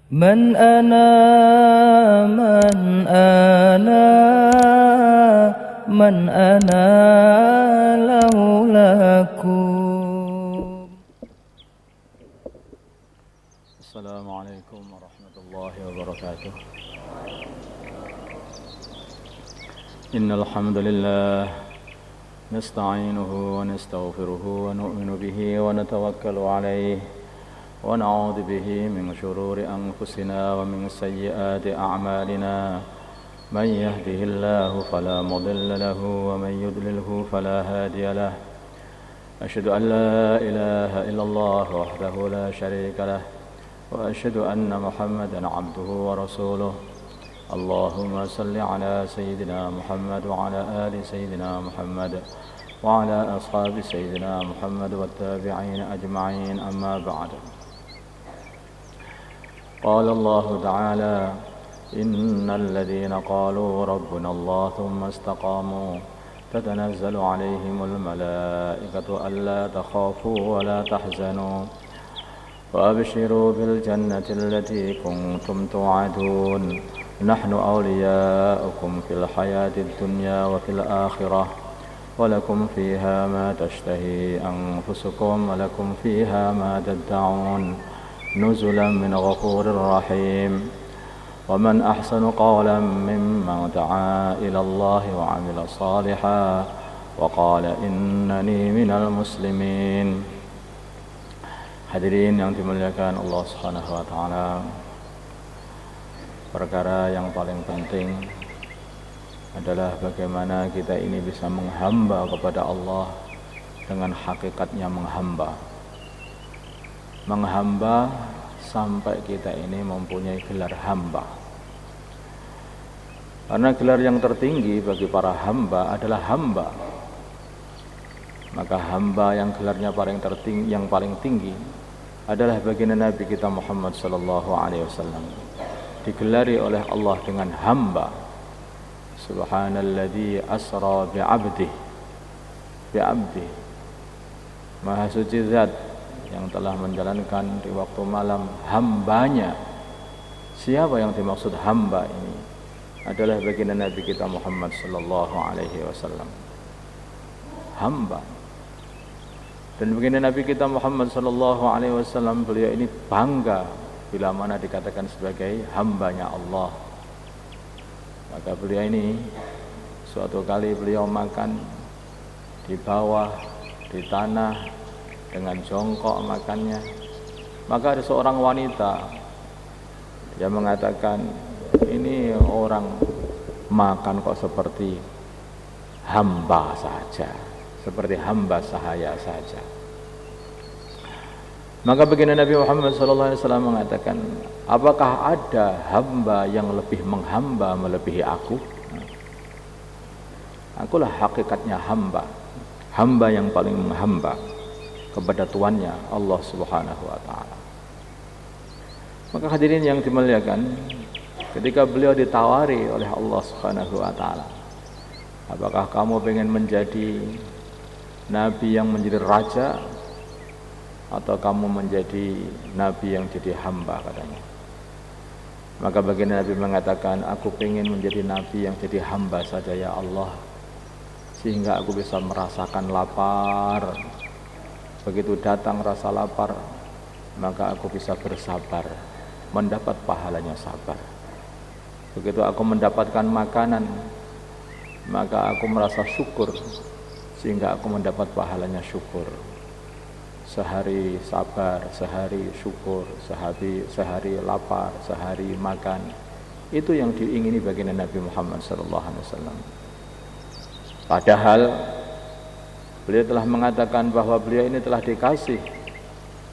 من أنا من أنا من أنا لولاكم. السلام عليكم ورحمة الله وبركاته. إن الحمد لله نستعينه ونستغفره ونؤمن به ونتوكل عليه ونعوذ به من شرور أنفسنا ومن سيئات أعمالنا. من يهده الله فلا مضل له ومن يضلله فلا هادي له. أشهد أن لا إله إلا الله وحده لا شريك له وأشهد أن محمدا عبده ورسوله. اللهم صل على سيدنا محمد وعلى آل سيدنا محمد وعلى أصحاب سيدنا محمد والتابعين أجمعين. أما بعد، قال الله تعالى: إن الذين قالوا ربنا الله ثم استقاموا تتنزل عليهم الملائكة ألا تخافوا ولا تحزنوا وأبشروا بالجنة التي كنتم توعدون. نحن أولياؤكم في الحياة الدنيا وفي الآخرة ولكم فيها ما تشتهي أنفسكم ولكم فيها ما تدعون نزلا من غفور رحيم. ومن أحسن قولا ممن دعا إلى الله وعمل صالحا وقال إنني من المسلمين. Hadirin yang dimuliakan Allah Subhanahu wa taala, perkara yang paling penting adalah bagaimana kita ini bisa menghamba kepada Allah dengan hakikatnya menghamba. Menghamba sampai kita ini mempunyai gelar hamba. Karena gelar yang tertinggi bagi para hamba adalah hamba. Maka hamba yang gelarnya paling tinggi adalah baginda Nabi kita Muhammad sallallahu alaihi wasallam. Digelari oleh Allah dengan hamba. Subhanalladzi asra bi'abdihi. Maha suci zat yang telah menjalankan di waktu malam hambanya. Siapa yang dimaksud hamba ini? Adalah baginda Nabi kita Muhammad sallallahu alaihi wasallam. Hamba. Dan baginda Nabi kita Muhammad sallallahu alaihi wasallam, beliau ini bangga bila mana dikatakan sebagai hambanya Allah. Maka beliau ini suatu kali beliau makan di bawah di tanah dengan jongkok makannya. Maka ada seorang wanita yang mengatakan, ini orang makan kok seperti hamba saja, seperti hamba sahaya saja. Maka baginda Nabi Muhammad SAW mengatakan, apakah ada hamba yang lebih menghamba melebihi aku? Akulah hakikatnya hamba, hamba yang paling menghamba kepada Tuannya Allah Subhanahu wa taala. Maka hadirin yang dimuliakan, ketika beliau ditawari oleh Allah Subhanahu wa taala, apakah kamu ingin menjadi nabi yang menjadi raja atau kamu menjadi nabi yang jadi hamba, katanya. Maka baginda Nabi mengatakan, aku ingin menjadi nabi yang jadi hamba saja ya Allah, sehingga aku bisa merasakan lapar. Begitu datang rasa lapar, maka aku bisa bersabar, mendapat pahalanya sabar. Begitu aku mendapatkan makanan, maka aku merasa syukur, sehingga aku mendapat pahalanya syukur. Sehari sabar, sehari syukur, sehari lapar, sehari makan. Itu yang diingini baginda Nabi Muhammad SAW. Padahal beliau telah mengatakan bahwa beliau ini telah dikasih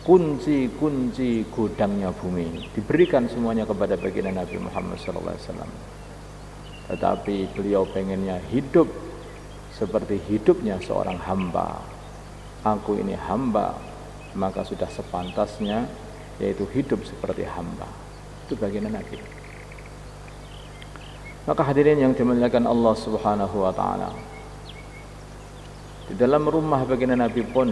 kunci-kunci gudangnya bumi, diberikan semuanya kepada baginda Nabi Muhammad SAW. Tetapi beliau pengennya hidup seperti hidupnya seorang hamba. Aku ini hamba, maka sudah sepantasnya yaitu hidup seperti hamba. Itu baginda Nabi. Maka hadirin yang dimuliakan Allah Subhanahu wa taala, di dalam rumah baginda Nabi pun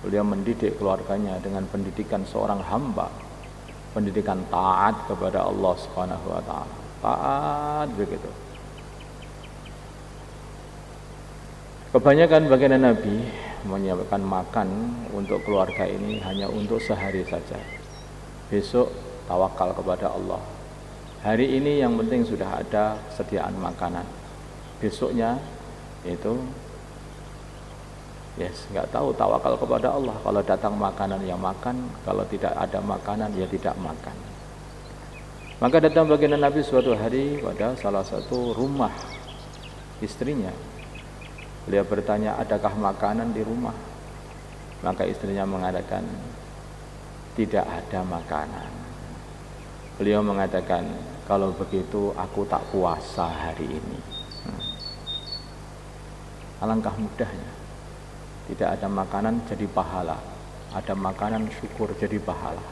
beliau mendidik keluarganya dengan pendidikan seorang hamba. pendidikan taat kepada Allah Subhanahu wa taala. Taat begitu. Kebanyakan baginda Nabi menyiapkan makan untuk keluarga ini hanya untuk sehari saja. Besok tawakal kepada Allah. Hari ini yang penting sudah ada sediaan makanan. Besoknya itu nggak tahu, tawakal kepada Allah. Kalau datang makanan ya makan, kalau tidak ada makanan ya tidak makan. Maka datang baginda Nabi suatu hari pada salah satu rumah istrinya. Beliau bertanya, adakah makanan di rumah? Maka istrinya mengatakan, tidak ada makanan. Beliau mengatakan, kalau begitu aku tak puasa hari ini. Alangkah mudahnya. Tidak ada makanan jadi pahala, ada makanan syukur jadi pahala.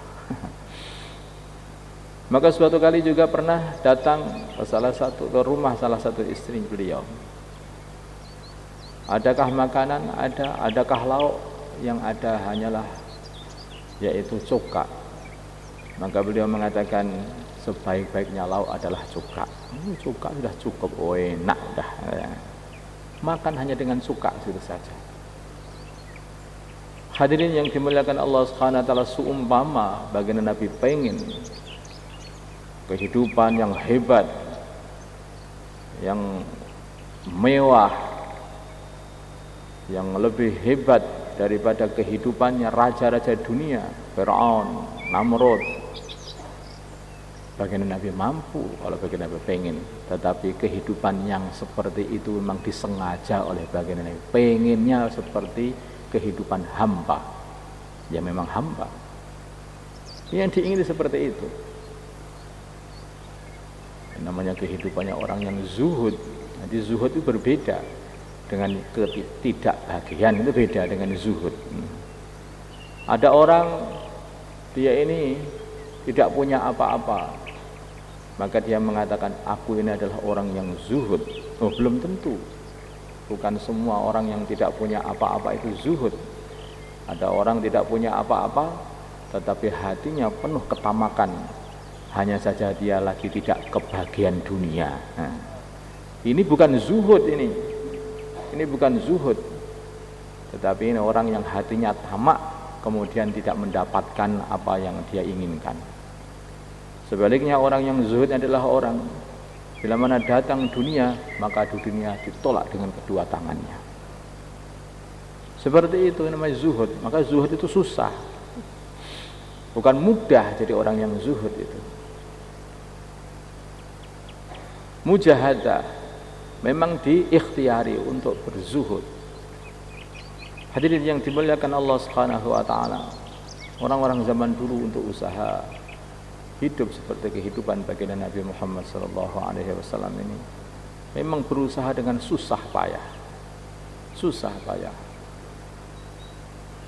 Maka suatu kali juga pernah datang ke rumah salah satu istri beliau. Adakah makanan? Ada. Adakah lauk? Yang ada hanyalah yaitu cuka. Maka beliau mengatakan, sebaik-baiknya lauk adalah cuka. Cuka sudah cukup, enak dah. Makan hanya dengan cuka itu saja. Hadirin yang dimuliakan Allah Subhanahu wa taala, seumpama baginda Nabi pengen kehidupan yang hebat, yang mewah, yang lebih hebat daripada kehidupannya raja-raja dunia, Firaun, Namrud. Baginda Nabi mampu kalau baginda Nabi pengen, tetapi kehidupan yang seperti itu memang disengaja oleh baginda Nabi. Pengennya seperti kehidupan hamba, ya memang hamba yang diingini seperti itu. Namanya kehidupannya orang yang zuhud. Nanti zuhud itu berbeda dengan ketidakbahagiaan, itu beda dengan zuhud. Ada orang dia ini tidak punya apa-apa, maka dia mengatakan aku ini adalah orang yang zuhud. Belum tentu. Bukan semua orang yang tidak punya apa-apa itu zuhud. Ada orang tidak punya apa-apa, tetapi hatinya penuh ketamakan. Hanya saja dia lagi tidak kebahagiaan dunia. Ini bukan zuhud ini. Ini bukan zuhud. Tetapi ini orang yang hatinya tamak, kemudian tidak mendapatkan apa yang dia inginkan. Sebaliknya orang yang zuhud adalah orang bila mana datang dunia, maka dunia ditolak dengan kedua tangannya. Seperti itu namanya zuhud. Maka zuhud itu susah. Bukan mudah jadi orang yang zuhud itu. Mujahadah memang diikhtiari untuk berzuhud. Hadirin yang dimuliakan Allah Subhanahu wa taala. Orang-orang zaman dulu untuk usaha hidup seperti kehidupan baginda Nabi Muhammad SAW ini memang berusaha dengan susah payah. Susah payah.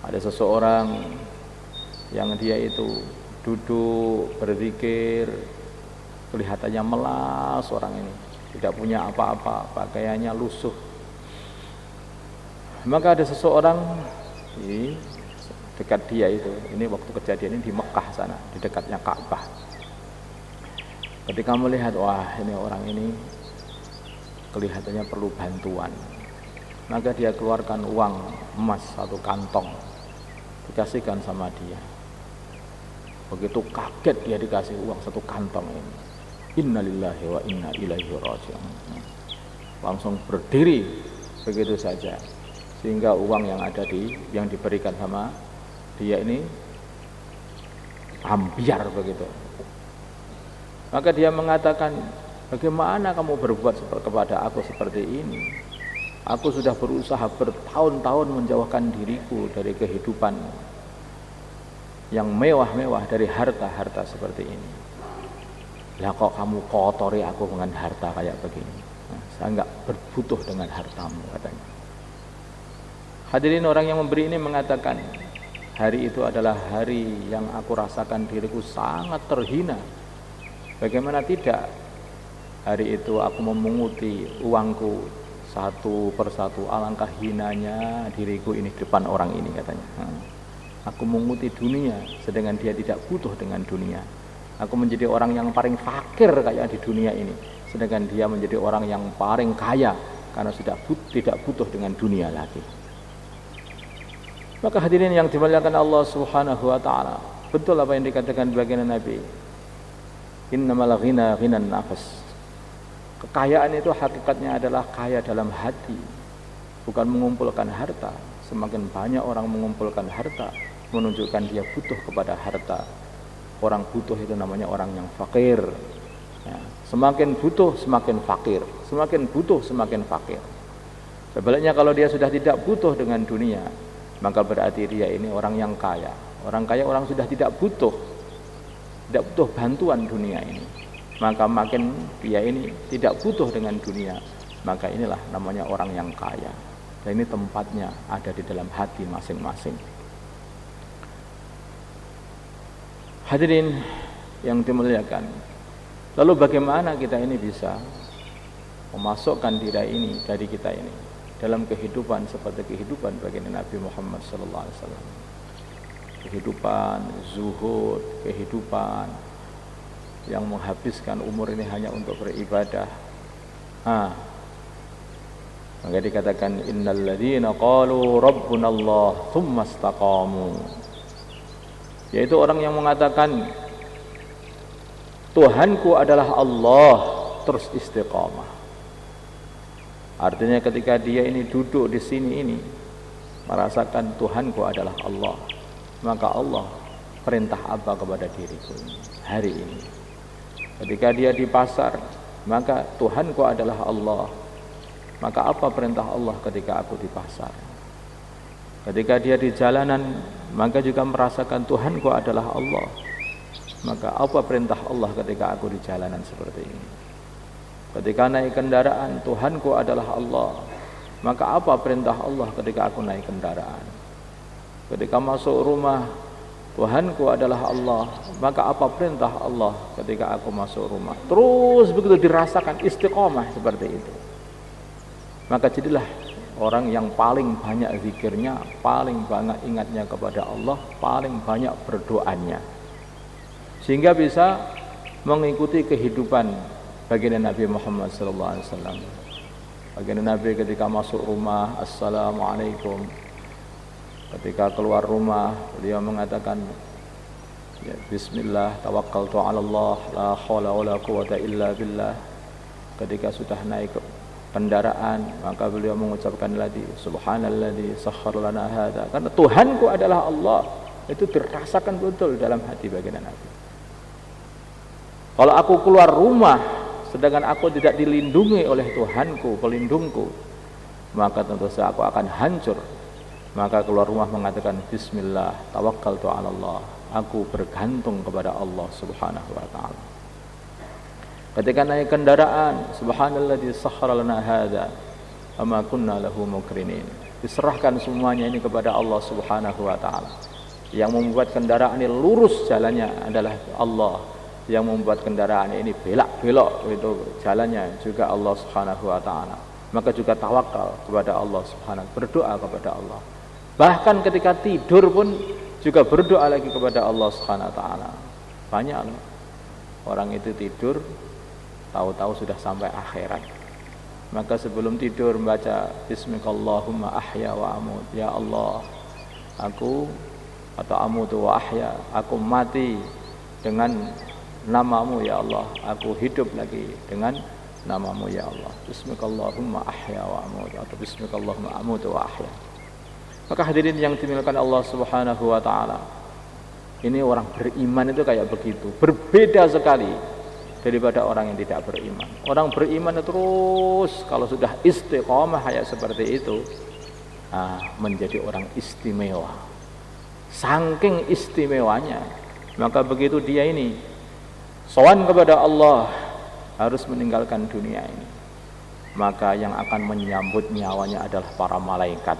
Ada seseorang yang dia itu duduk berzikir, kelihatannya melas orang ini, tidak punya apa-apa, pakaiannya lusuh. Maka ada seseorang di dekat dia itu, ini waktu kejadian ini di Mekah sana, di dekatnya Ka'bah. Ketika melihat, wah ini orang ini kelihatannya perlu bantuan, maka dia keluarkan uang emas 1 kantong, dikasihkan sama dia. Begitu kaget dia dikasih uang 1 kantong ini. Innalillahi wa inna ilaihi raji'un. Langsung berdiri begitu saja, sehingga uang yang diberikan sama dia ini ambiar begitu. Maka dia mengatakan, bagaimana kamu berbuat kepada aku seperti ini? Aku sudah berusaha bertahun-tahun menjauhkan diriku dari kehidupan yang mewah-mewah, dari harta-harta seperti ini. Lah kok kamu kotori aku dengan harta kayak begini? Saya enggak berbutuh dengan hartamu, katanya. Hadirin, orang yang memberi ini mengatakan, hari itu adalah hari yang aku rasakan diriku sangat terhina. Bagaimana tidak? Hari itu aku memunguti uangku satu persatu, alangkah hinanya diriku ini depan orang ini, katanya. Aku menguti dunia, sedangkan dia tidak butuh dengan dunia. Aku menjadi orang yang paling fakir kayak di dunia ini, sedangkan dia menjadi orang yang paling kaya karena sudah tidak butuh dengan dunia lagi. Maka hadirin yang dimuliakan Allah Subhanahu wa taala, betul apa yang dikatakan baginda Nabi, innamal ghina ghinan nafas. Kekayaan itu hakikatnya adalah kaya dalam hati, bukan mengumpulkan harta. Semakin banyak orang mengumpulkan harta, menunjukkan dia butuh kepada harta. Orang butuh itu namanya orang yang fakir. Ya, semakin butuh semakin fakir, semakin butuh semakin fakir. Sebaliknya kalau dia sudah tidak butuh dengan dunia, maka berarti dia ini orang yang kaya. Orang kaya orang sudah tidak butuh bantuan dunia ini. Maka makin dia ini tidak butuh dengan dunia, maka inilah namanya orang yang kaya. Dan ini tempatnya ada di dalam hati masing-masing. Hadirin yang dimuliakan, lalu bagaimana kita ini bisa memasukkan diri dari kita ini dalam kehidupan seperti kehidupan baginda Nabi Muhammad SAW, kehidupan zuhud, kehidupan yang menghabiskan umur ini hanya untuk beribadah. Maka dikatakan innal ladzina qalu rabbunallah tsumma istaqamu, yaitu orang yang mengatakan Tuhanku adalah Allah terus istiqamah. Artinya ketika dia ini duduk di sini ini merasakan Tuhanku adalah Allah, maka Allah perintah apa kepada diriku hari ini. Ketika dia di pasar, maka Tuhanku adalah Allah, maka apa perintah Allah ketika aku di pasar. Ketika dia di jalanan, maka juga merasakan Tuhanku adalah Allah, maka apa perintah Allah ketika aku di jalanan seperti ini. Ketika naik kendaraan, Tuhanku adalah Allah, maka apa perintah Allah ketika aku naik kendaraan. Ketika masuk rumah, Tuhanku adalah Allah, maka apa perintah Allah ketika aku masuk rumah. Terus begitu dirasakan istiqomah seperti itu. Maka jadilah orang yang paling banyak zikirnya, paling banyak ingatnya kepada Allah, paling banyak berdoanya, sehingga bisa mengikuti kehidupan baginda Nabi Muhammad SAW. Baginda Nabi ketika masuk rumah, Assalamualaikum. Ketika keluar rumah, beliau mengatakan, ya, Bismillah, tawakkaltu ala Allah, la haula wala quwata illa billah. Ketika sudah naik kendaraan, maka beliau mengucapkan lagi subhanalladzi sakhkhara lana hadza, karena Tuhanku adalah Allah. Itu dirasakan betul dalam hati baginda Nabi. Kalau aku keluar rumah sedangkan aku tidak dilindungi oleh Tuhanku, pelindungku, maka tentu saja aku akan hancur. Maka keluar rumah mengatakan bismillah, tawakkaltu ala Allah, aku bergantung kepada Allah Subhanahu wa taala. Ketika naik kendaraan, subhanalladzi sakhkhara lana hadza ama kunna lahu muqrinin. Diserahkan semuanya ini kepada Allah Subhanahu wa taala. Yang membuat kendaraan ini lurus jalannya adalah Allah. Yang membuat kendaraan ini belak-belok itu jalannya juga Allah Subhanahu wa taala. Maka juga tawakal kepada Allah Subhanahu, berdoa kepada Allah. Bahkan ketika tidur pun juga berdoa lagi kepada Allah Subhanahu wa taala. Banyak loh orang itu tidur tahu-tahu sudah sampai akhirat. Maka sebelum tidur membaca bismikallahumma ahya wa amut. Ya Allah, aku atau amutu wa ahya, aku mati dengan namamu ya Allah, aku hidup lagi dengan namamu ya Allah. Bismikallahumma ahya wa amut atau bismikallahumma amutu wa ahya. Maka hadirin yang dimuliakan Allah Subhanahu wa taala, ini orang beriman itu kayak begitu, berbeda sekali daripada orang yang tidak beriman. Orang beriman itu terus kalau sudah istiqomah kayak seperti itu, menjadi orang istimewa. Saking istimewanya, maka begitu dia ini sowan kepada Allah, harus meninggalkan dunia ini, maka yang akan menyambut nyawanya adalah para malaikat.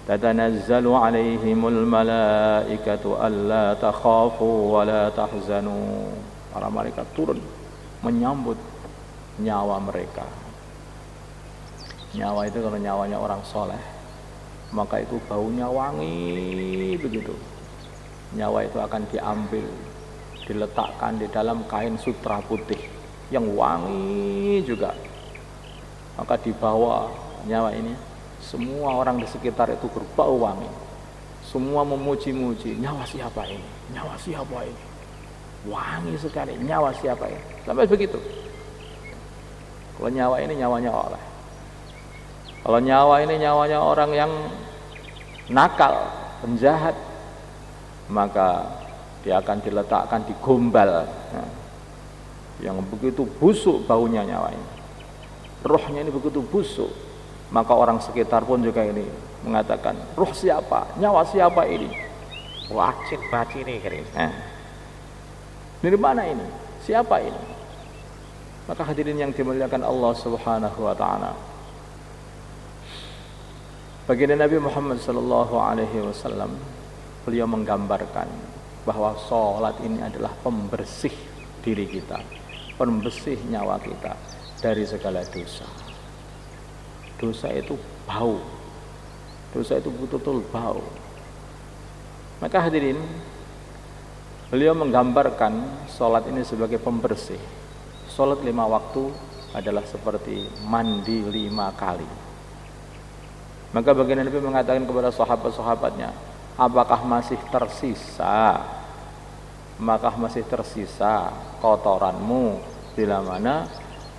Tatanazzalu alaihimul malaikatu alla takhafu wa la tahzanu. Para malaikat turun menyambut nyawa mereka. Nyawa itu kalau nyawanya orang soleh, maka itu baunya wangi begitu. Nyawa itu akan diambil diletakkan di dalam kain sutra putih yang wangi juga. Maka dibawa nyawa ini, semua orang di sekitar itu berbau wangi. Semua memuji-muji, nyawa siapa ini? Nyawa siapa ini? Wangi sekali, nyawa siapa ini? Sampai begitu. Kalau nyawa ini nyawanya Allah. Kalau nyawa ini nyawanya orang yang nakal, penjahat, maka dia akan diletakkan di gombal yang begitu busuk baunya nyawa ini. Rohnya ini begitu busuk. Maka orang sekitar pun juga ini mengatakan, roh siapa? Nyawa siapa ini? Wajib baci ini. Dari mana ini? Siapa ini? Maka hadirin yang dimuliakan Allah Subhanahu wa taala, baginda Nabi Muhammad sallallahu alaihi wasallam, beliau menggambarkan bahwa salat ini adalah pembersih diri kita, pembersih nyawa kita dari segala dosa. Dosa itu bau. Dosa itu betul-betul bau. Maka hadirin, beliau menggambarkan salat ini sebagai pembersih. Salat 5 waktu adalah seperti mandi 5 kali. Maka baginda Nabi mengatakan kepada sahabat-sahabatnya, apakah masih tersisa? Apakah masih tersisa kotoranmu bila mana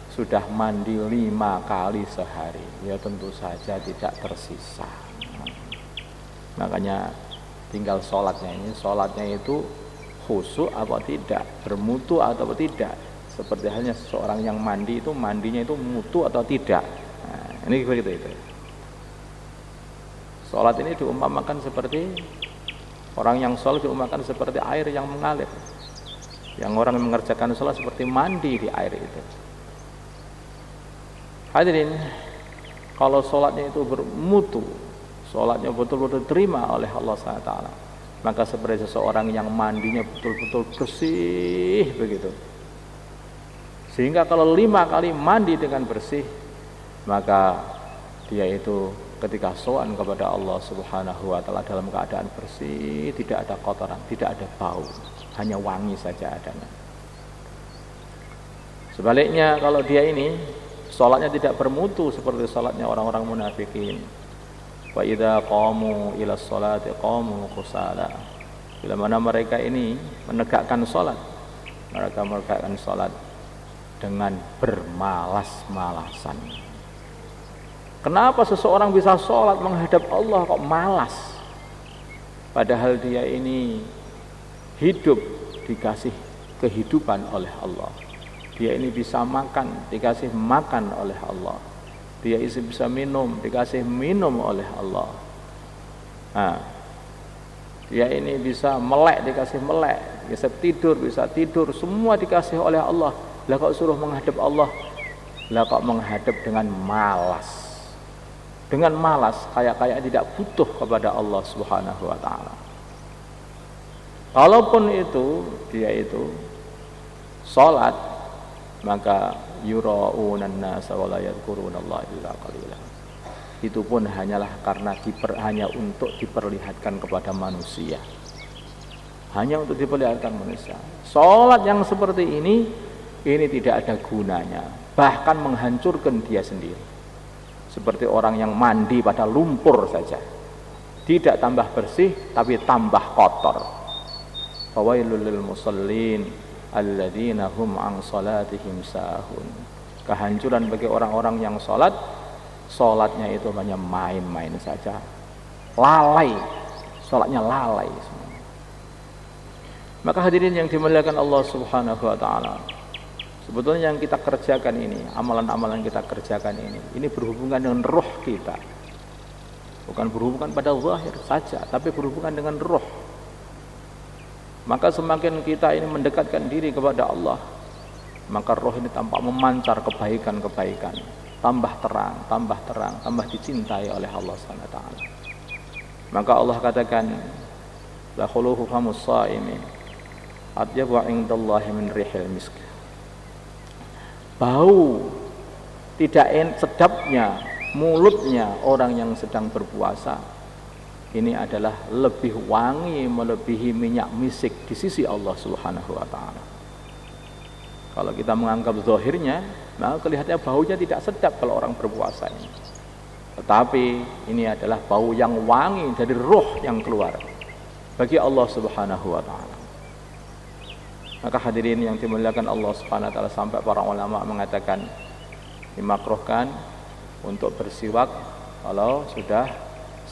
sudah mandi 5 kali sehari? Ya tentu saja tidak tersisa. Makanya tinggal sholatnya ini, sholatnya itu khusyuk atau tidak, bermutu atau tidak. Seperti halnya seorang yang mandi itu, mandinya itu mutu atau tidak. Nah, ini begitu itu. Sholat ini diumpamakan seperti, orang yang sholat diumpamakan seperti air yang mengalir. Yang orang yang mengerjakan sholat seperti mandi di air itu. Hadirin, kalau sholatnya itu bermutu, sholatnya betul-betul terima oleh Allah SWT, maka seperti seseorang yang mandinya betul-betul bersih begitu. Sehingga kalau 5 kali mandi dengan bersih, maka dia itu ketika sowan kepada Allah Subhanahu wa taala dalam keadaan bersih, tidak ada kotoran, tidak ada bau, hanya wangi saja adanya. Sebaliknya kalau dia ini salatnya tidak bermutu seperti salatnya orang-orang munafikin. Wa idza qamu ila sholati qamu kusala. Bila mana mereka ini menegakkan salat, mereka menegakkan salat dengan bermalas-malasan. Kenapa seseorang bisa sholat menghadap Allah kok malas? Padahal dia ini hidup dikasih kehidupan oleh Allah. Dia ini bisa makan, dikasih makan oleh Allah. Dia ini bisa minum, dikasih minum oleh Allah. Nah, dia ini bisa melek, dikasih melek. Bisa tidur, semua dikasih oleh Allah. Lah kok suruh menghadap Allah? Lah kok menghadap dengan malas? Dengan malas, kayak tidak butuh kepada Allah Subhanahu wa taala. Kalaupun itu dia itu salat, maka yura'unan nasa wa la yadhkurunallaha illa qalila. Itu pun hanyalah karena hanya untuk diperlihatkan kepada manusia. Hanya untuk diperlihatkan manusia. Salat yang seperti ini tidak ada gunanya, bahkan menghancurkan dia sendiri. Seperti orang yang mandi pada lumpur saja, tidak tambah bersih tapi tambah kotor. Fawailul lil musallin alladzina hum an salatihim sahun. Kehancuran bagi orang-orang yang salatnya itu hanya main-main saja, lalai, salatnya lalai semua. Maka hadirin yang dimuliakan Allah Subhanahu wa taala, sebetulnya yang kita kerjakan ini, amalan-amalan kita kerjakan ini berhubungan dengan roh kita. Bukan berhubungan pada zahir saja, tapi berhubungan dengan roh. Maka semakin kita ini mendekatkan diri kepada Allah, maka roh ini tampak memancar kebaikan-kebaikan, tambah terang, tambah dicintai oleh Allah SWT. Maka Allah katakan, la khuluhu famus shaimi atyabu indallahi min rihil misk. Bau tidak sedapnya mulutnya orang yang sedang berpuasa ini adalah lebih wangi melebihi minyak misik di sisi Allah Subhanahu wa taala. Kalau kita menganggap zahirnya, maka kelihatannya baunya tidak sedap kalau orang berpuasa ini. Tetapi ini adalah bau yang wangi dari roh yang keluar bagi Allah Subhanahu wa taala. Maka hadirin yang dimuliakan Allah Subhanahu wa taala, sampai para ulama mengatakan dimakruhkan untuk bersiwak kalau sudah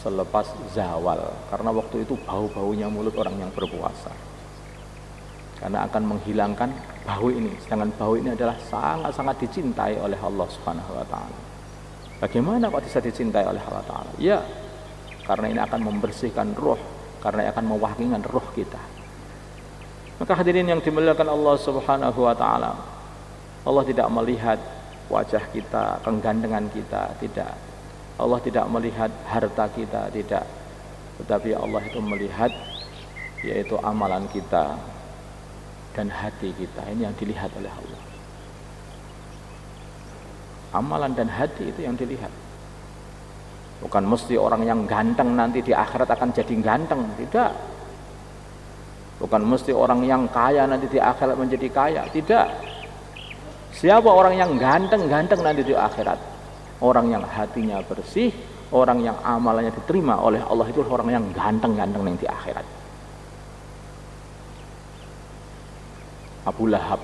selepas zawal, karena waktu itu bau-baunya mulut orang yang berpuasa, karena akan menghilangkan bau ini. Sedangkan bau ini adalah sangat-sangat dicintai oleh Allah Subhanahu wa taala. Bagaimana kok bisa dicintai oleh Allah taala? Ya, karena ini akan membersihkan roh, karena akan mewangikan roh kita. Maka hadirin yang dimuliakan Allah Subhanahu wa taala, Allah tidak melihat wajah kita, kegantengan kita, tidak. Allah tidak melihat harta kita, tidak. Tetapi Allah itu melihat yaitu amalan kita dan hati kita. Ini yang dilihat oleh Allah. Amalan dan hati itu yang dilihat. Bukan mesti orang yang ganteng nanti di akhirat akan jadi ganteng, tidak. Bukan mesti orang yang kaya nanti di akhirat menjadi kaya, tidak. Siapa orang yang ganteng-ganteng nanti di akhirat? Orang yang hatinya bersih, orang yang amalannya diterima oleh Allah, itu orang yang ganteng-ganteng nanti di akhirat. Abu Lahab.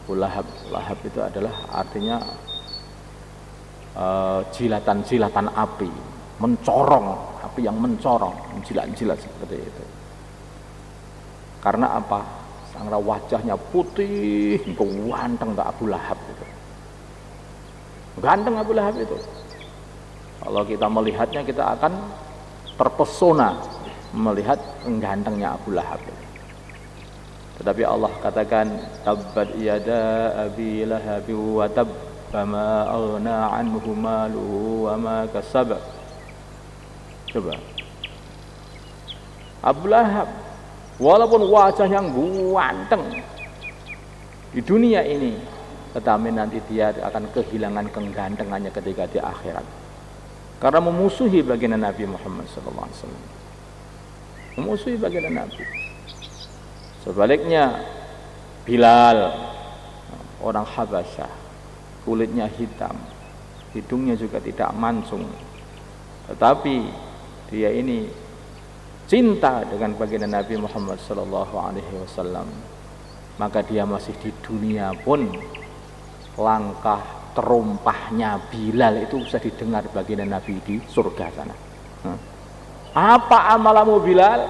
Abu Lahab, Lahab itu adalah artinya jilatan-jilatan api, mencorong, api yang mencorong, menjilat-jilat seperti itu. Karena apa? Karena wajahnya putih, ganteng Abu Lahab itu. Ganteng Abu Lahab itu. Kalau kita melihatnya, kita akan terpesona melihat gantengnya Abu Lahab itu. Tetapi Allah katakan, tabbat yada abi lahab wa tab fama aghna anhu maluhu wa ma kasab. Coba, Abu Lahab walaupun wajah yang ganteng di dunia ini, tetapi nanti dia akan kehilangan kegantengannya ketika di akhirat, karena memusuhi baginda Nabi Muhammad SAW. Memusuhi baginda Nabi. Sebaliknya Bilal, orang Habasyah, kulitnya hitam, hidungnya juga tidak mancung, tetapi dia ini cinta dengan baginda Nabi Muhammad SAW. Maka dia masih di dunia pun langkah terumpahnya Bilal itu bisa didengar baginda Nabi di surga sana. Apa amalamu Bilal?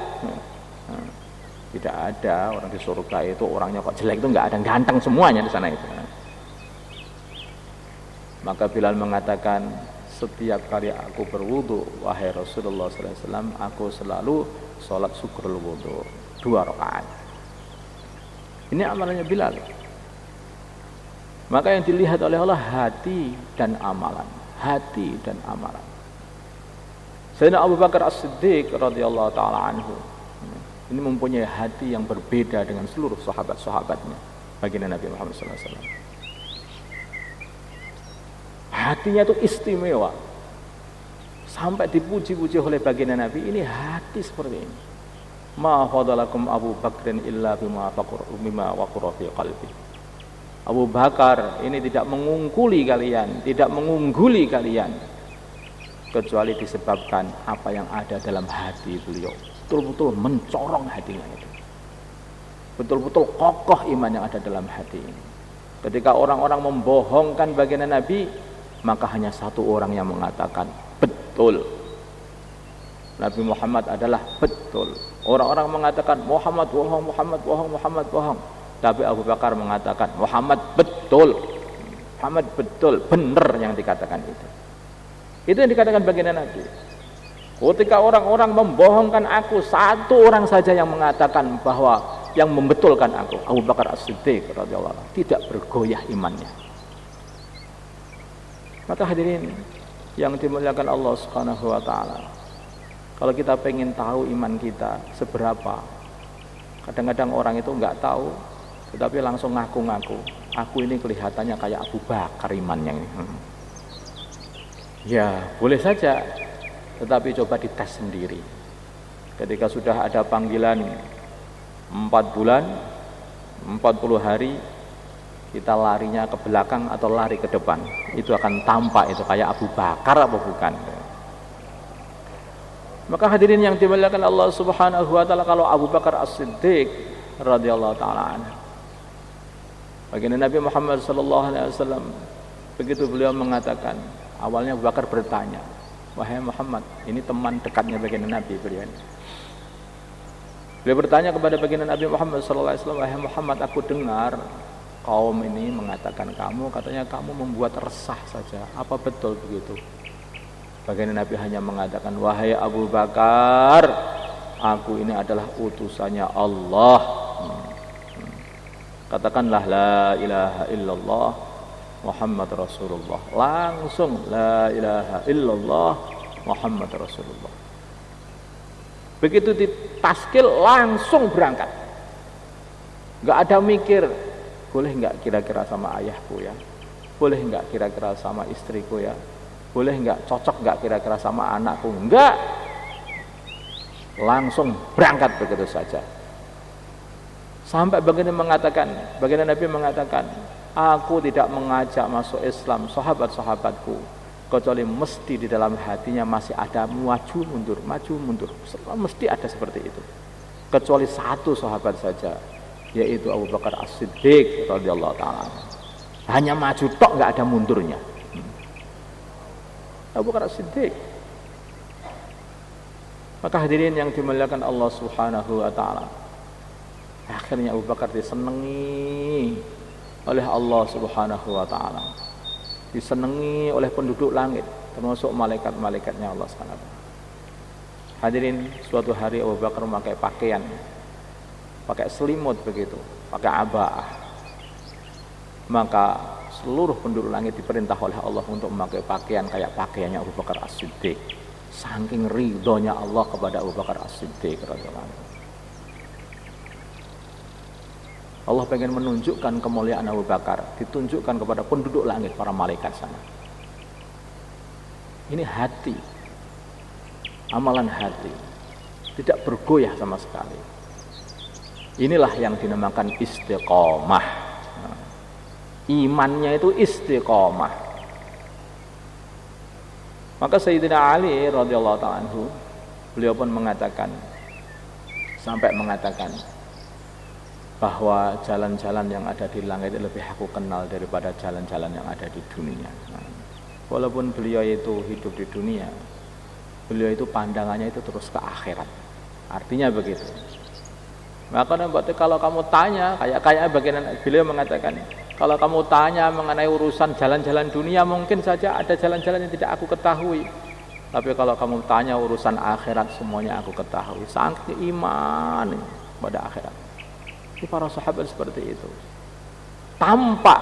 Tidak ada orang di surga itu orangnya kok jelek, itu enggak ada, ganteng semuanya di sana itu. Maka Bilal mengatakan, setiap kali aku berwudu, wahai Rasulullah SAW, aku selalu sholat syukrul wudu 2 rakaat. Ini amalannya Bilal. Maka yang dilihat oleh Allah hati dan amalan, hati dan amalan. Sayyidina Abu Bakar As-Siddiq radhiyallahu taala anhu, ini mempunyai hati yang berbeda dengan seluruh sahabat-sahabatnya baginda Nabi Muhammad SAW. Hatinya itu istimewa, sampai dipuji-puji oleh baginda Nabi. Ini hati seperti ini. Ma fadalakum Abu Bakrin illa bima waqara fi qalbi. Abu Bakar ini tidak mengungguli kalian, tidak mengungguli kalian, kecuali disebabkan apa yang ada dalam hati beliau. Betul-betul mencorong hatinya itu. Betul-betul kokoh iman yang ada dalam hati ini. Ketika orang-orang membohongkan baginda Nabi, maka hanya satu orang yang mengatakan betul. Nabi Muhammad adalah betul. Orang-orang mengatakan Muhammad bohong, Muhammad bohong, Muhammad bohong. Tapi Abu Bakar mengatakan Muhammad betul. Muhammad betul, benar yang dikatakan itu. Itu yang dikatakan baginda Nabi. Ketika orang-orang membohongkan aku, satu orang saja yang mengatakan bahwa yang membetulkan aku, Abu Bakar As-Siddiq radhiyallahu anhu, tidak bergoyah imannya. Maka hadirin yang dimuliakan Allah Subhanahu wa taala, kalau kita pengen tahu iman kita seberapa, kadang-kadang orang itu enggak tahu, tetapi langsung ngaku-ngaku, aku ini kelihatannya kayak Abu Bakar imannya ini. Ya, boleh saja. tetapi coba dites sendiri. Ketika sudah ada panggilan 4 bulan, 40 hari, kita larinya ke belakang atau lari ke depan, itu akan tampak itu kayak Abu Bakar apa bukan. Maka hadirin yang dimuliakan Allah Subhanahu wa taala, kalau Abu Bakar As-Siddiq radhiyallahu taala anhu, baginda Nabi Muhammad sallallahu alaihi wasallam, begitu beliau mengatakan, awalnya Abu Bakar bertanya, wahai Muhammad, ini teman dekatnya baginda Nabi beliau. Beliau bertanya kepada baginda Nabi Muhammad sallallahu alaihi wasallam, wahai Muhammad, aku dengar kaum ini mengatakan katanya kamu membuat resah saja. Apa betul begitu? Baginda Nabi hanya mengatakan, wahai Abu Bakar, aku ini adalah utusannya Allah. Katakanlah la ilaha illallah Muhammad Rasulullah. Langsung la ilaha illallah Muhammad Rasulullah. Begitu ditaskil langsung berangkat. Gak ada mikir, boleh gak kira-kira sama ayahku ya? Boleh gak kira-kira sama istriku ya? Boleh nggak, cocok nggak kira-kira sama anakku? Enggak, langsung berangkat begitu saja. Sampai baginda Nabi mengatakan, aku tidak mengajak masuk Islam sahabat-sahabatku kecuali mesti di dalam hatinya masih ada maju mundur, mesti ada seperti itu. Kecuali satu sahabat saja, yaitu Abu Bakar As-Siddiq radhiyallahu taala. Hanya maju tok, nggak ada mundurnya. Abu Bakar As-Siddiq. Maka hadirin yang dimuliakan Allah Subhanahu wa taala, akhirnya Abu Bakar disenangi oleh Allah Subhanahu wa taala, disenangi oleh penduduk langit, termasuk malaikat-malaikatnya Allah Subhanahu wa taala. Hadirin, suatu hari Abu Bakar memakai pakaian, pakai selimut begitu, pakai aba'ah. Maka seluruh penduduk langit diperintah oleh Allah untuk memakai pakaian kayak pakaiannya Abu Bakar As-Siddiq. Saking ridhonya Allah kepada Abu Bakar As-Siddiq radhiyallahu anhu. Allah pengen menunjukkan kemuliaan Abu Bakar, ditunjukkan kepada penduduk langit, para malaikat sana. Ini hati, amalan hati, tidak bergoyah sama sekali. Inilah yang dinamakan istiqomah. Imannya itu istiqomah. Maka Sayyidina Ali radhiyallahu ta'ala anhu, beliau pun mengatakan, sampai mengatakan bahwa jalan-jalan yang ada di langit lebih aku kenal daripada jalan-jalan yang ada di dunia. Walaupun beliau itu hidup di dunia, beliau itu pandangannya itu terus ke akhirat. Artinya begitu. Maka kalau kamu tanya, kayak bagian beliau mengatakan, kalau kamu tanya mengenai urusan jalan-jalan dunia, mungkin saja ada jalan-jalan yang tidak aku ketahui. Tapi kalau kamu tanya urusan akhirat, semuanya aku ketahui. Saking iman pada akhirat. Ini para sahabat seperti itu. Tampak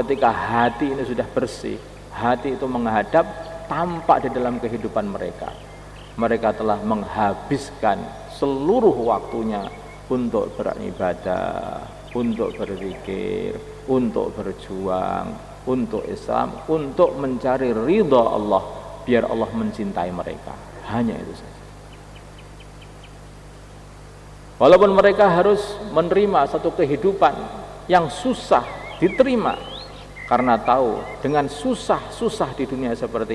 ketika hati ini sudah bersih, hati itu menghadap, tampak di dalam kehidupan mereka. Mereka telah menghabiskan seluruh waktunya untuk beribadah, untuk berzikir, untuk berjuang, untuk Islam, untuk mencari ridha Allah, biar Allah mencintai mereka. Hanya itu saja. Walaupun mereka harus menerima satu kehidupan yang susah diterima, karena tahu dengan susah-susah di dunia seperti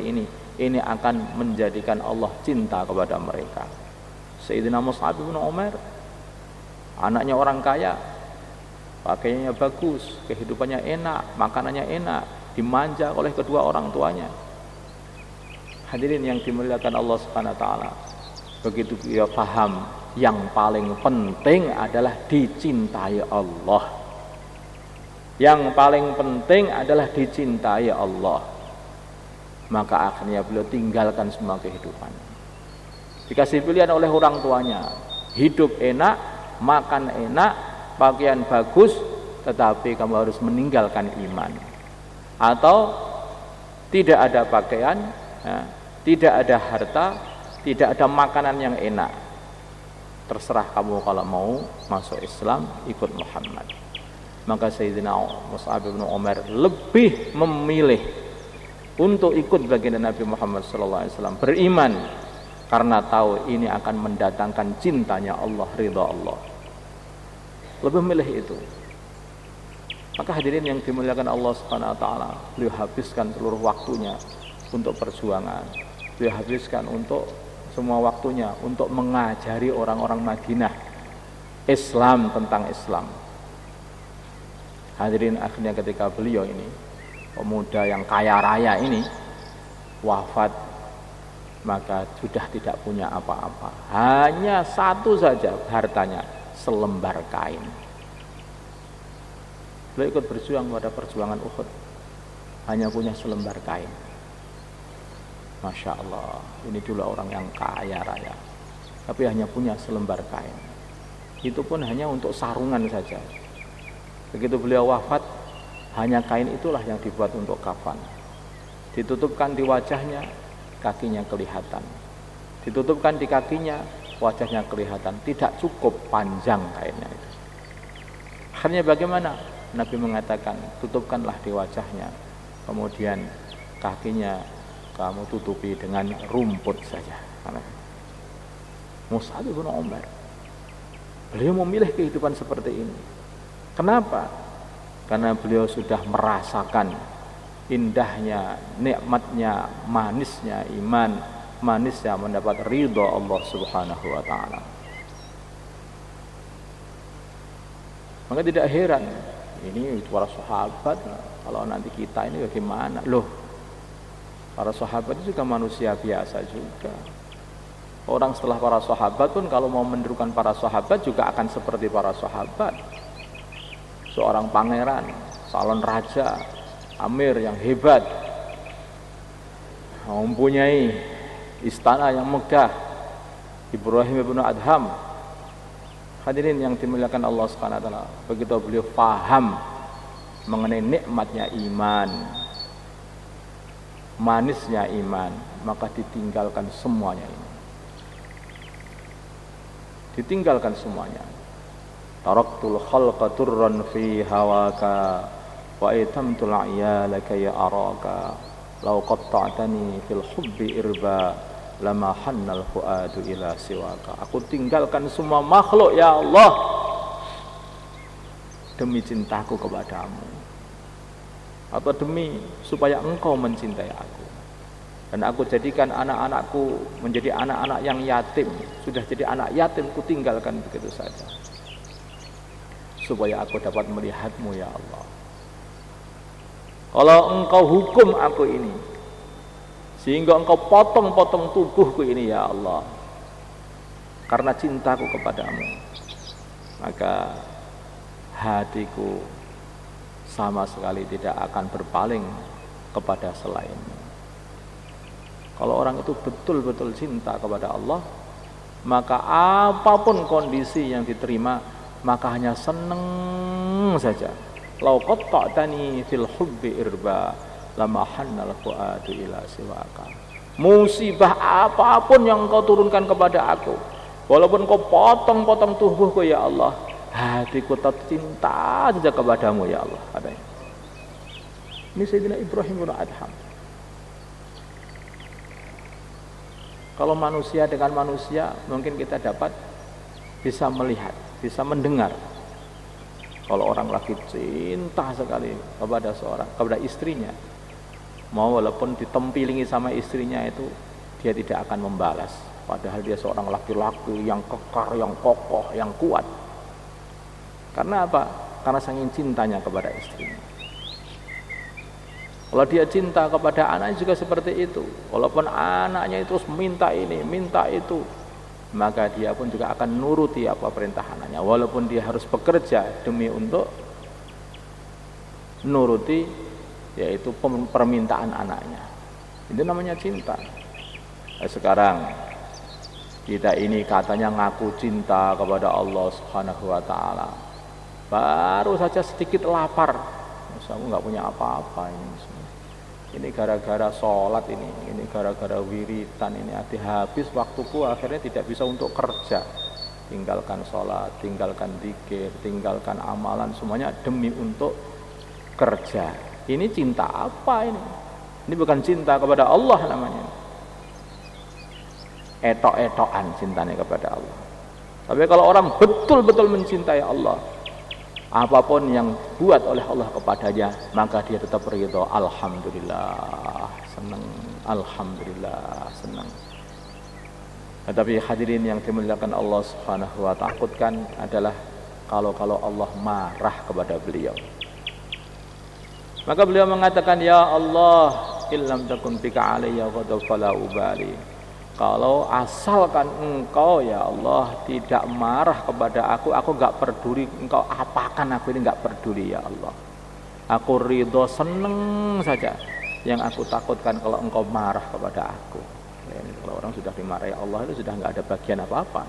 ini akan menjadikan Allah cinta kepada mereka. Sayyidina Mus'ab bin Umair, anaknya orang kaya, pakaiannya bagus, kehidupannya enak, makanannya enak, dimanja oleh kedua orang tuanya. Hadirin yang dimuliakan Allah Subhanahu wa taala, begitu dia paham yang paling penting adalah dicintai Allah. Yang paling penting adalah dicintai Allah. Maka akhirnya beliau tinggalkan semua kehidupan. Dikasih pilihan oleh orang tuanya, hidup enak, makan enak, pakaian bagus, tetapi kamu harus meninggalkan iman. Atau tidak ada pakaian, tidak ada harta, tidak ada makanan yang enak. Terserah kamu kalau mau masuk Islam, ikut Muhammad. Maka Sayyidina Mus'ab bin Umair lebih memilih untuk ikut baginda Nabi Muhammad SAW, beriman karena tahu ini akan mendatangkan cintanya Allah, ridha Allah. Lebih milih itu. Maka hadirin yang dimuliakan Allah Subhanahu wa taala, beliau habiskan seluruh waktunya untuk perjuangan. Beliau habiskan untuk semua waktunya untuk mengajari orang-orang Madinah Islam, tentang Islam. Hadirin, akhirnya ketika beliau ini, pemuda yang kaya raya ini wafat, maka sudah tidak punya apa-apa. Hanya satu saja hartanya, selembar kain. Beliau ikut berjuang pada perjuangan Uhud, hanya punya selembar kain. Masya Allah, ini dulu orang yang kaya raya, tapi hanya punya selembar kain. Itu pun hanya untuk sarungan saja. Begitu beliau wafat, hanya kain itulah yang dibuat untuk kafan. Ditutupkan di wajahnya, kakinya kelihatan. Ditutupkan di kakinya, wajahnya kelihatan. Tidak cukup panjang kainnya itu. Akhirnya bagaimana? Nabi mengatakan, tutupkanlah di wajahnya, kemudian kakinya kamu tutupi dengan rumput saja. Mus'ab bin Umair, beliau memilih kehidupan seperti ini. Kenapa? Karena beliau sudah merasakan indahnya, nikmatnya, manisnya iman, manisnya mendapat ridha Allah Subhanahu wa taala. Maka tidak heran, ini para sahabat, kalau nanti kita ini bagaimana? Loh, para sahabat itu juga manusia biasa juga. Orang setelah para sahabat pun kalau mau menirukan para sahabat juga akan seperti para sahabat. Seorang pangeran, calon raja, amir yang hebat, mempunyai istana yang megah, Ibrahim bin Adham. Hadirin yang dimuliakan Allah Subhanahu wa taala, begitu beliau paham mengenai nikmatnya iman, manisnya iman, maka ditinggalkan semuanya ini. Ditinggalkan semuanya. Taraktul khalqa turran fi hawaka wa itamtul a'yalaka ya araka law qatta'tani fil hubbi irba lama hannal fuadu ila siwaka. Aku tinggalkan semua makhluk ya Allah demi cintaku kepadamu, atau demi supaya engkau mencintai aku. Dan aku jadikan anak-anakku menjadi anak-anak yang yatim. Sudah jadi anak yatim, ku tinggalkan begitu saja, supaya aku dapat melihatmu ya Allah. Kalau engkau hukum aku ini, sehingga engkau potong-potong tubuhku ini ya Allah, karena cintaku kepadamu, maka hatiku sama sekali tidak akan berpaling kepada selainmu. Kalau orang itu betul-betul cinta kepada Allah, maka apapun kondisi yang diterima, maka hanya seneng saja. Lau qatta'tani fil hubbi irba lama hannal fuadu ila siwaka. Musibah apapun yang kau turunkan kepada aku, walaupun kau potong-potong tubuhku ya Allah, hatiku tetap cinta saja kepadamu ya Allah. Adanya. Ini Sayyidina Ibrahim bin Adham. Kalau manusia dengan manusia, mungkin kita dapat bisa melihat, bisa mendengar. Kalau orang lagi cinta sekali kepada istrinya, mau walaupun ditempilingi sama istrinya itu, dia tidak akan membalas. Padahal dia seorang laki-laki yang kekar, yang kokoh, yang kuat. Karena apa? Karena saking cintanya kepada istrinya. Kalau dia cinta kepada anaknya juga seperti itu. Walaupun anaknya itu terus minta ini, minta itu, maka dia pun juga akan nuruti apa perintah anaknya. Walaupun dia harus bekerja demi untuk nuruti yaitu permintaan anaknya. Itu namanya cinta. Nah, sekarang kita ini katanya ngaku cinta kepada Allah Subhanahu wa taala. Baru saja sedikit lapar, aku nggak punya apa-apa ini gara-gara sholat ini gara-gara wiritan ini, habis waktuku akhirnya tidak bisa untuk kerja. Tinggalkan sholat, tinggalkan zikir, tinggalkan amalan, semuanya demi untuk kerja. Ini cinta apa ini? Ini bukan cinta kepada Allah namanya. etok-etokan cintanya kepada Allah. Tapi kalau orang betul-betul mencintai Allah, apapun yang buat oleh Allah kepadanya, maka dia tetap ridho. Alhamdulillah, senang. Alhamdulillah, senang. Tetapi hadirin yang dimuliakan Allah Subhanahu wa ta'ala, takutkan adalah kalau Allah marah kepada beliau. Maka beliau mengatakan, ya Allah, illam takun bika alayya ghadab fala ubali. Kalau asalkan engkau ya Allah tidak marah kepada aku enggak peduli engkau apakan aku ini, enggak peduli ya Allah. Aku ridho, seneng saja. Yang aku takutkan kalau engkau marah kepada aku. Ya, kalau orang sudah dimarahi Allah itu sudah enggak ada bagian apa-apa.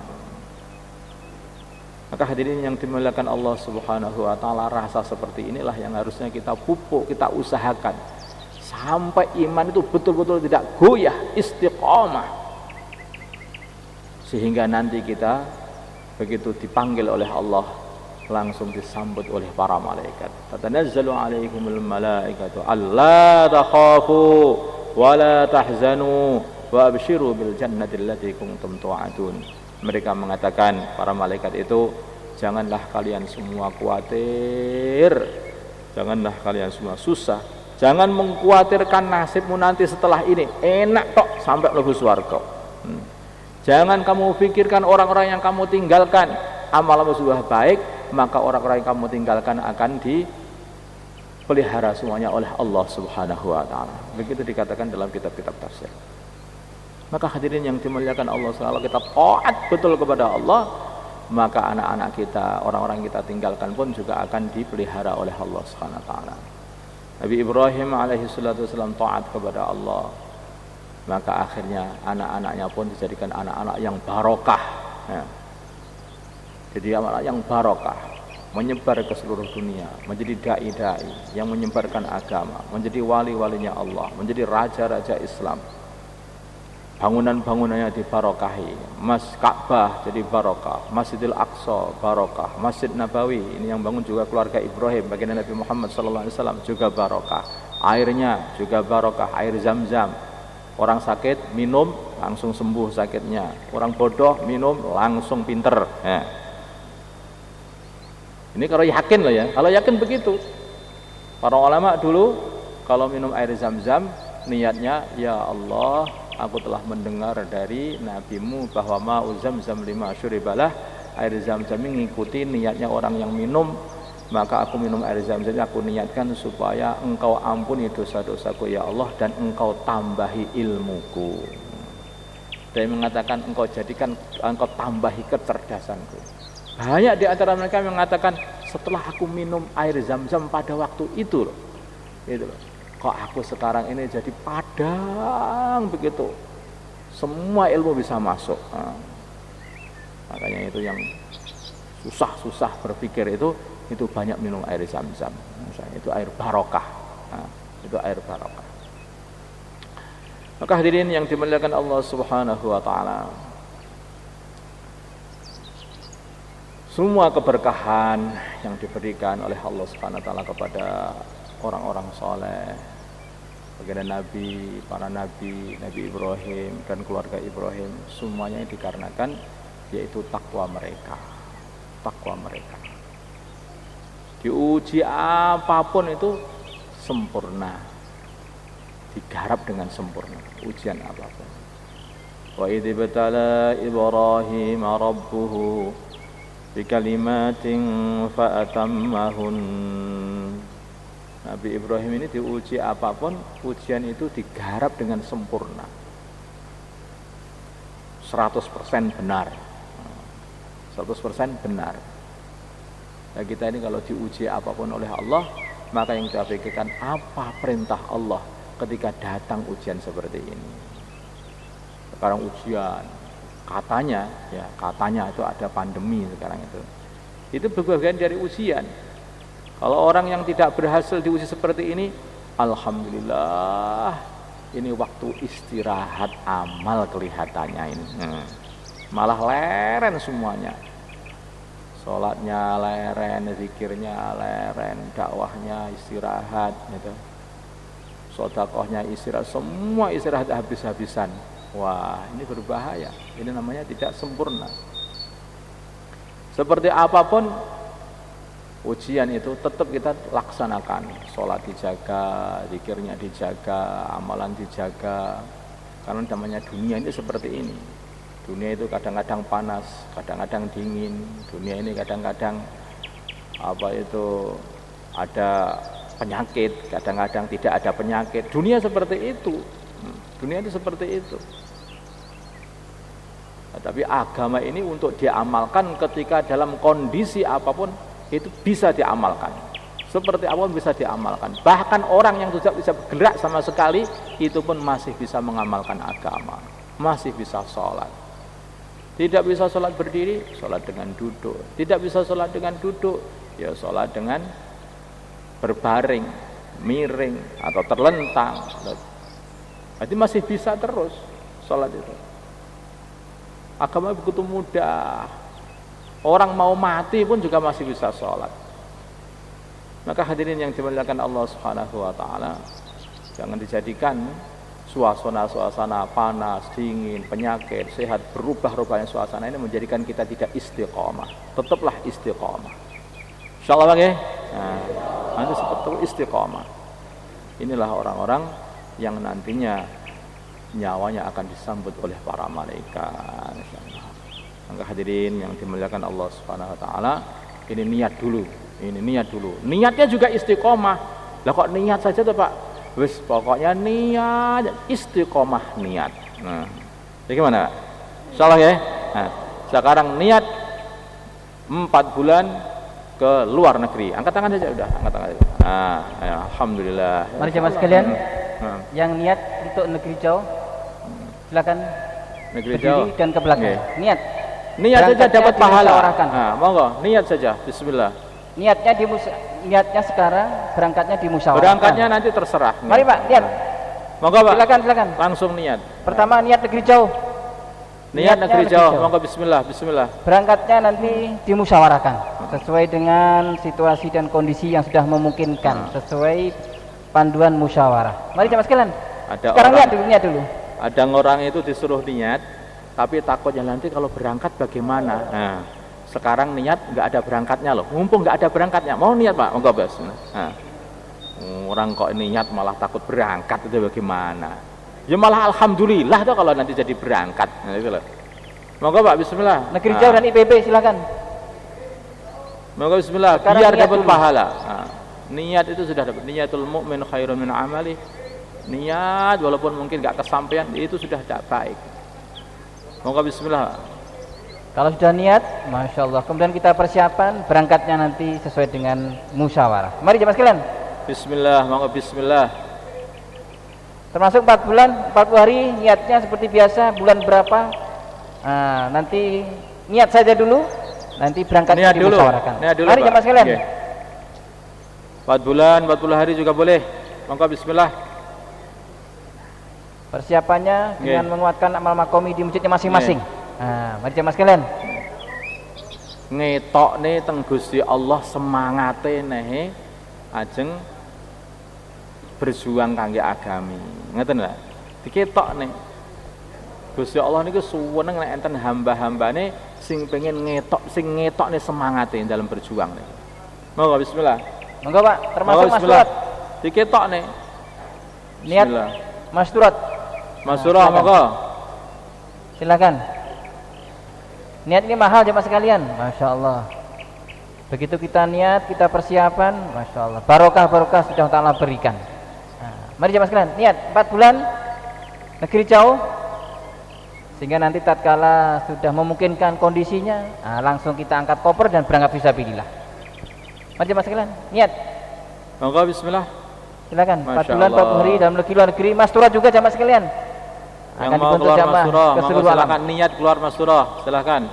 Maka hadirin yang dimuliakan Allah Subhanahu wa ta'ala, rasa seperti inilah yang harusnya kita pupuk, kita usahakan sampai iman itu betul-betul tidak goyah, istiqomah, sehingga nanti kita begitu dipanggil oleh Allah langsung disambut oleh para malaikat. Tatanazzalu alaihimul malaikatu alla takhafu wa la tahzanu wa abshiru bil jannati allati kuntum tu'adun. Mereka mengatakan, para malaikat itu, janganlah kalian semua khawatir, janganlah kalian semua susah, jangan mengkhawatirkan nasibmu nanti setelah ini, enak tok sampai mlebu swarga. Jangan kamu pikirkan orang-orang yang kamu tinggalkan, amalmu sudah baik, maka orang-orang yang kamu tinggalkan akan dipelihara semuanya oleh Allah Subhanahu wa ta'ala. Begitu dikatakan dalam kitab-kitab tafsir. Maka hadirin yang dimuliakan Allah, kalau kita taat betul kepada Allah, maka anak-anak kita, orang-orang kita tinggalkan pun juga akan dipelihara oleh Allah Subhanahu wa ta'ala. Nabi Ibrahim alaihi salatu wasallam taat kepada Allah, maka akhirnya anak-anaknya pun dijadikan anak-anak yang barokah ya. Jadi anak yang barokah, menyebar ke seluruh dunia, menjadi dai-dai yang menyebarkan agama, menjadi wali-walinya Allah, menjadi raja-raja Islam. Bangunan-bangunannya dibarokahi, Ka'bah jadi barokah, Masjidil Aqsa barokah, Masjid Nabawi ini yang bangun juga keluarga Ibrahim, baginda Nabi Muhammad SAW juga barokah. Airnya juga barokah, air Zam-Zam. Orang sakit minum langsung sembuh sakitnya, orang bodoh minum langsung pinter ya. Ini kalau yakin loh ya, kalau yakin begitu. Para ulama dulu kalau minum air Zam-Zam niatnya, ya Allah, aku telah mendengar dari nabimu bahwa ma'u Zam-Zam lima syuribalah, air Zam-Zam mengikuti niatnya orang yang minum, maka aku minum air Zam-Zam, aku niatkan supaya engkau ampuni dosa-dosaku ya Allah, dan engkau tambahi ilmuku. Dan mengatakan engkau jadikan, engkau tambahi kecerdasanku. Banyak di antara mereka mengatakan, setelah aku minum air Zam-Zam pada waktu itu loh, itu loh, kok aku sekarang ini jadi padang begitu, semua ilmu bisa masuk. Makanya itu yang susah-susah berpikir itu banyak minum air Zam-Zam. Itu air barokah. Itu air barokah. Maka hadirin yang dimuliakan Allah Subhanahu wa ta'ala, semua keberkahan yang diberikan oleh Allah Subhanahu wa ta'ala kepada orang-orang soleh, baginda Nabi, para Nabi, Nabi Ibrahim dan keluarga Ibrahim, semuanya dikarenakan yaitu takwa mereka. Takwa mereka. Diuji apapun itu sempurna, digarap dengan sempurna, ujian apapun. Wa idh ibtala Ibrahim rabbuhu bikalimatin fa'atammahun. Nabi Ibrahim ini diuji apapun, ujian itu digarap dengan sempurna, 100% benar, 100% benar. Nah, kita ini kalau diuji apapun oleh Allah, maka yang kita pikirkan apa perintah Allah ketika datang ujian seperti ini. Sekarang ujian, katanya itu ada pandemi sekarang itu bagian dari ujian. Kalau orang yang tidak berhasil diuji seperti ini, alhamdulillah, ini waktu istirahat amal kelihatannya ini. Malah leren semuanya. Sholatnya leren, zikirnya leren, dakwahnya istirahat gitu. Sedekahnya istirahat, semua istirahat habis-habisan. Wah, ini berbahaya. Ini namanya tidak sempurna. Seperti apapun ujian itu tetap kita laksanakan. Sholat dijaga, zikirnya dijaga, amalan dijaga. Karena namanya dunia ini seperti ini. Dunia itu kadang-kadang panas, kadang-kadang dingin. Dunia ini kadang-kadang ada penyakit, kadang-kadang tidak ada penyakit. Dunia seperti itu. Dunia itu seperti itu. Nah, tapi agama ini untuk diamalkan ketika dalam kondisi apapun itu bisa diamalkan. Seperti apapun bisa diamalkan. Bahkan orang yang tidak bisa bergerak sama sekali itu pun masih bisa mengamalkan agama. Masih bisa sholat. Tidak bisa sholat berdiri, sholat dengan duduk. Tidak bisa sholat dengan duduk, ya sholat dengan berbaring, miring atau terlentang. Jadi masih bisa terus sholat itu. Agama begitu mudah. Orang mau mati pun juga masih bisa sholat. Maka hadirin yang dimuliakan Allah Subhanahu wa taala, jangan dijadikan suasana panas, dingin, penyakit, sehat, berubah-ubahnya suasana ini menjadikan kita tidak istiqomah. Tetaplah istiqomah. Insyaallah Bang ya. Nah, nanti seperti istiqomah. Inilah orang-orang yang nantinya nyawanya akan disambut oleh para malaikat. Maka hadirin yang dimuliakan Allah Subhanahu wa taala, ini niat dulu. Ini niat dulu. Niatnya juga istiqomah. Lah kok niat saja tuh Pak? Wis pokoknya niat, istiqomah niat. Nah, jadi gimana Pak? Insyaallah ya. Nah, sekarang niat 4 bulan ke luar negeri. Angkat tangan saja udah, angkat tangan saja. Nah, ya, alhamdulillah. Mari jemaah sekalian, yang niat untuk negeri jauh, silakan negeri berdiri jauh dan ke belakang. Okay. Niat saja dapat pahala. Nah, monggo, niat saja. Bismillah. Niatnya sekarang, berangkatnya di musyawarah. Berangkatnya nanti terserah. Mari Pak, lihat. Monggo Pak. Silakan. Langsung niat. Pertama niat negeri jauh. Niat negeri jauh. Monggo bismillah. Berangkatnya nanti dimusyawarahkan sesuai dengan situasi dan kondisi yang sudah memungkinkan, sesuai panduan musyawarah. Mari jemaah sekalian. Sekarang niat dulu. Ada orang itu disuruh niat, tapi takutnya nanti kalau berangkat bagaimana. Nah, sekarang niat nggak ada berangkatnya loh. Mumpung nggak ada berangkatnya, mau niat Pak, monggo Bos. Nah, orang kok niat malah takut berangkat itu bagaimana? Ya malah alhamdulillah tuh kalau nanti jadi berangkat. Nah, itu loh. Monggo Pak, bismillah. Negeri jauh dan IPB silakan. Monggo bismillah. Sekarang biar dapat dulu. pahala. Nah, niat itu sudah dapat. Niatul mukmin khairun min amali. Niat walaupun mungkin nggak kesampaian itu sudah tidak baik. Monggo bismillah. Kalau sudah niat, masya Allah. Kemudian kita persiapan berangkatnya nanti sesuai dengan musyawarah. Mari jemaah sekalian. Bismillah, monggo bismillah. Termasuk 4 bulan, 40 hari niatnya seperti biasa. Bulan berapa? Nah, nanti niat saja dulu. Nanti berangkatnya dimusyawarahkan. Mari jemaah sekalian. Okay. 4 bulan, 40 hari juga boleh. Monggo bismillah. Persiapannya dengan menguatkan amal makomi di masjidnya masing-masing. Nah, mari jemaah sekalian. Ngetok nih teng Gusti Allah semangate nehe ajeng berjuang kangge agami. Ngeten lho. Diketok nih. Gusti Allah niku suweneng nek enten hamba-hambane sing pengen sing ngetok nih semangate dalam berjuang nih. Monggo bismillah. Monggo Pak, termasuk masturat. Diketok nih. Niat masturat. Masurah monggo. Silakan. Niat ini mahal jemaah sekalian, masya Allah. Begitu kita niat, kita persiapan, masya Allah. Barokah sudah Allah berikan. Nah, mari jemaah sekalian, niat 4 bulan negeri jauh, sehingga nanti tatkala sudah memungkinkan kondisinya, nah, langsung kita angkat koper dan berangkat fisabilillah. Mari jemaah sekalian, niat. Monggo bismillah. Silakan. 4 bulan 40 hari dalam luar negeri, masturat juga jemaah sekalian. Yang mau keluar masurah, monggo silakan niat keluar masurah, silakan.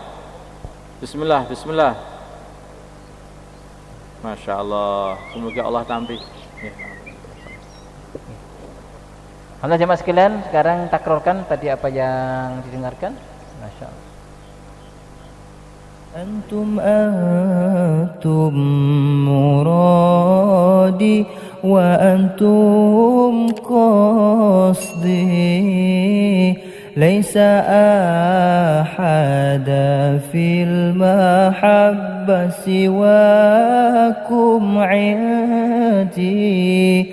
Bismillah. Masya Allah, semoga Allah tampik. Ya. Alhamdulillah jemaah sekalian, sekarang takrorkan tadi apa yang didengarkan. Masya Allah. Antum muradi wa antum qasdi ليس أحد في المحبة سواكم عندي